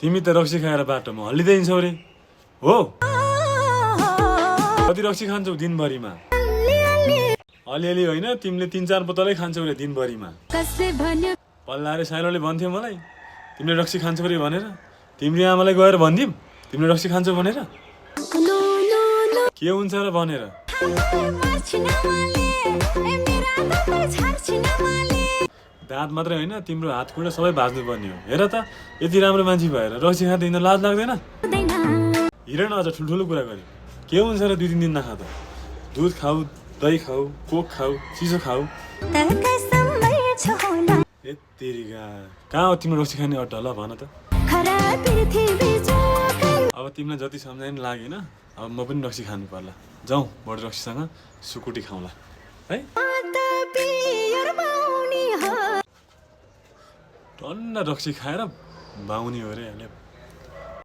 तिमी त रक्सी खाएर बाटोमा हल्लिँदै हिँड्छौ रे हो कति रक्सी खान्छौ दिनभरिमा अलिअलि होइन तिमीले 3-4 बोतलै खान्छौ रे दिनभरिमा पल्लारे साइलोले भन्थ्यो मलाई तिमीले रक्सी खान्छौ रे भनेर तिम्रो आमालाई गएर भनिदिम तिमीले रक्सी खान्छौ भनेर के हुन्छ र भनेर दाँत मात्रै होइन तिम्रो हात खुट्टा सबै भाज्नु पर्ने हो हेर त यति राम्रो मान्छे भएर रक्सी खाँदै हिँड्न लाज लाग्दैन हिँड न अझ ठुल्ठुलो कुरा गरे के हुन्छ र 2-3 दिन नखा त दुध खाऊ दही खाऊ कोक खाऊ चिसो खाऊ यत्तेरिका कहाँ हो तिम्रो रक्सी खाने अड्डा ल भन त अब तिमीलाई जति सम्झाइ नि लागेन अब म पनि रक्सी खानु पर्ला जाउँ बडो रक्सीसँग सुकुटी खाउँला है टन्न रक्सी खाएर बाउनी हो रे